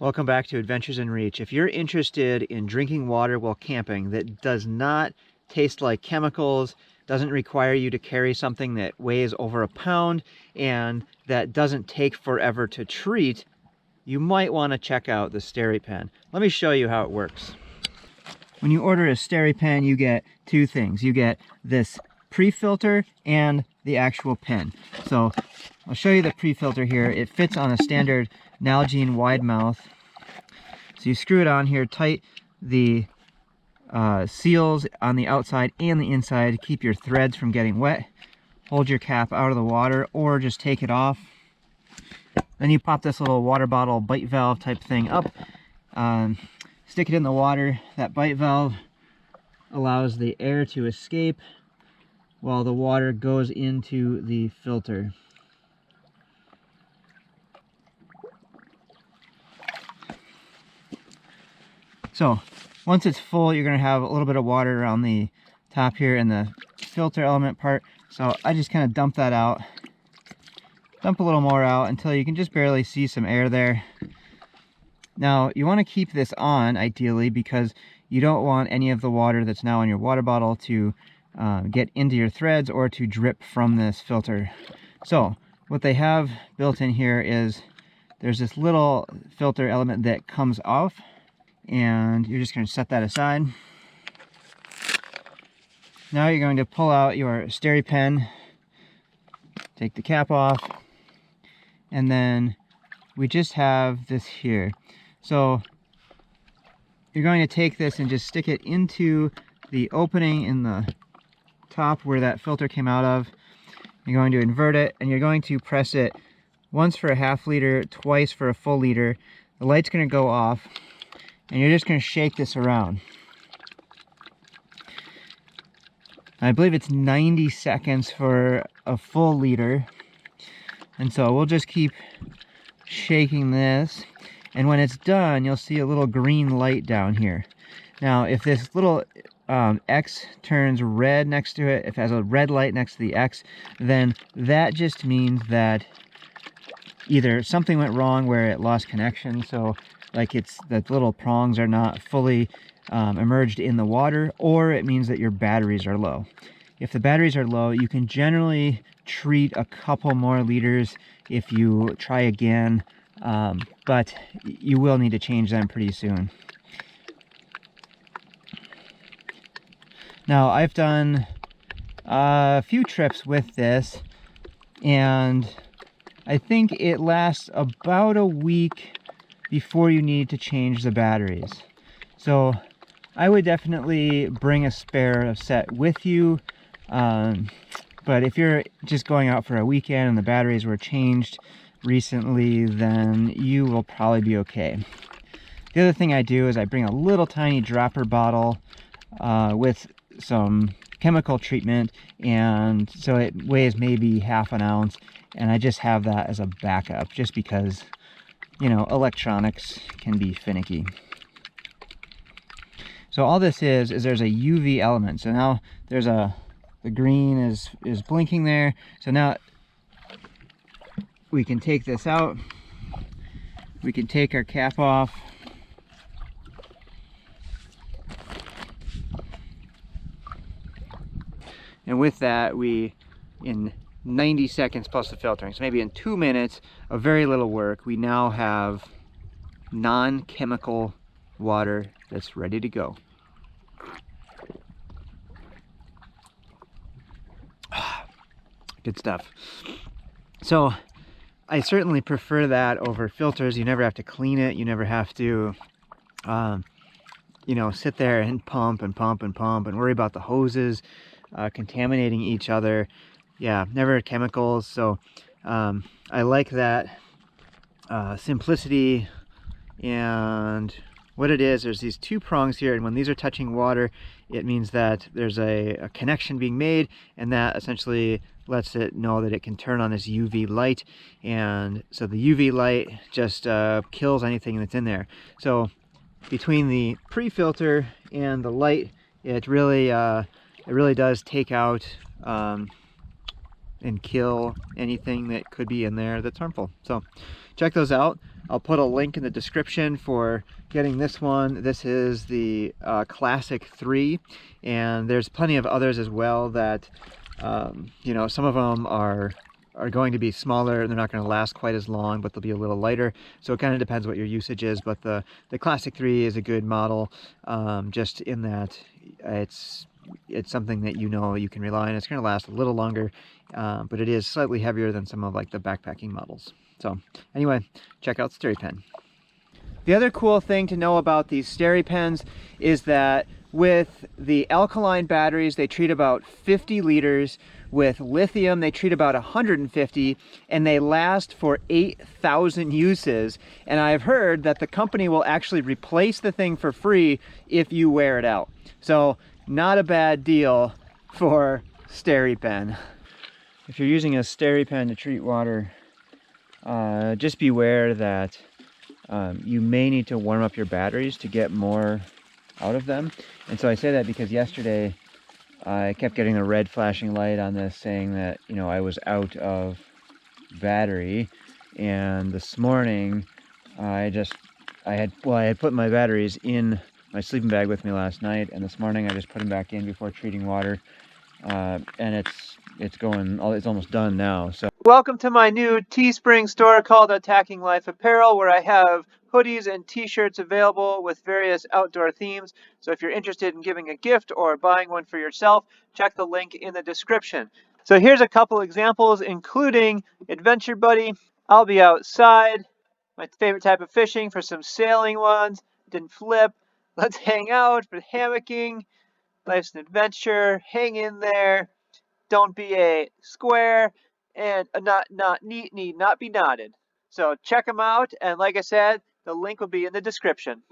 Welcome back to Adventures in Reach. If you're interested in drinking water while camping that does not taste like chemicals, doesn't require you to carry something that weighs over a pound, and that doesn't take forever to treat, you might want to check out the SteriPen. Let me show you how it works. When you order a SteriPen, you get two things. You get this pre-filter and the actual pen. So I'll show you the pre-filter here. It fits on a standard Nalgene wide mouth. So you screw it on here tight, the seals on the outside and the inside to keep your threads from getting wet. Hold your cap out of the water or just take it off. Then you pop this little water bottle bite valve type thing up, stick it in the water. That bite valve allows the air to escape while the water goes into the filter. So once it's full, you're going to have a little bit of water around the top here in the filter element part. So I just kind of dump that out. Dump a little more out until you can just barely see some air there. Now you want to keep this on ideally because you don't want any of the water that's now in your water bottle to get into your threads or to drip from this filter. So what they have built in here is there's this little filter element that comes off, and you're just going to set that aside. Now you're going to pull out your SteriPen, take the cap off, and then we just have this here. So you're going to take this and just stick it into the opening in the top where that filter came out of. You're going to invert it, and you're going to press it once for a half liter, twice for a full liter. The light's going to go off, and you're just going to shake this around. I believe it's 90 seconds for a full liter. And so we'll just keep shaking this. And when it's done, you'll see a little green light down here. Now, if this little X turns red next to it, if it has a red light next to the X, then that just means that either something went wrong where it lost connection. So like the little prongs are not fully immersed in the water, or it means that your batteries are low. If the batteries are low, you can generally treat a couple more liters if you try again, but you will need to change them pretty soon. Now, I've done a few trips with this, and I think it lasts about a week before you need to change the batteries. So I would definitely bring a spare set with you, but if you're just going out for a weekend and the batteries were changed recently, then you will probably be okay. The other thing I do is I bring a little tiny dropper bottle with some chemical treatment, and so it weighs maybe half an ounce, and I just have that as a backup just because, you know, electronics can be finicky. So all this is there's a UV element. So now there's the green is blinking there. So now we can take this out. We can take our cap off. And with that, in 90 seconds plus the filtering, so maybe in 2 minutes of very little work, we now have non-chemical water that's ready to go. Good stuff. So I certainly prefer that over filters. You never have to clean it. You never have to you know, sit there and pump and pump and pump and worry about the hoses contaminating each other. Yeah, never chemicals. So I like that simplicity. And what it is, there's these two prongs here, and when these are touching water, it means that there's a connection being made, and that essentially lets it know that it can turn on this UV light. And so the UV light just kills anything that's in there. So between the pre-filter and the light, it really does take out and kill anything that could be in there that's harmful. So check those out. I'll put a link in the description for getting this one. This is the Classic 3, and there's plenty of others as well that, you know, some of them are going to be smaller and they're not going to last quite as long, but they'll be a little lighter. So it kind of depends what your usage is, but the Classic 3 is a good model, just in that it's something that you know you can rely on. It's going to last a little longer, but it is slightly heavier than some of like the backpacking models. So anyway, check out SteriPen. The other cool thing to know about these SteriPens is that with the alkaline batteries, they treat about 50 liters. With lithium, they treat about 150, and they last for 8,000 uses. And I've heard that the company will actually replace the thing for free if you wear it out. So not a bad deal for SteriPen. If you're using a SteriPen to treat water, just beware that you may need to warm up your batteries to get more out of them. And so I say that because yesterday I kept getting a red flashing light on this saying that, you know, I was out of battery. And this morning I had put my batteries in my sleeping bag with me last night, and this morning I just put them back in before treating water, and it's almost done now. So welcome to my new Teespring store called Attacking Life Apparel, where I have hoodies and t-shirts available with various outdoor themes. So if you're interested in giving a gift or buying one for yourself, check the link in the description. So here's a couple examples, including Adventure Buddy. I'll be outside, my favorite type of fishing, for some sailing ones. Didn't flip. Let's hang out for hammocking. Life's an adventure. Hang in there. Don't be a square, and need not be knotted. So check them out, and like I said, the link will be in the description.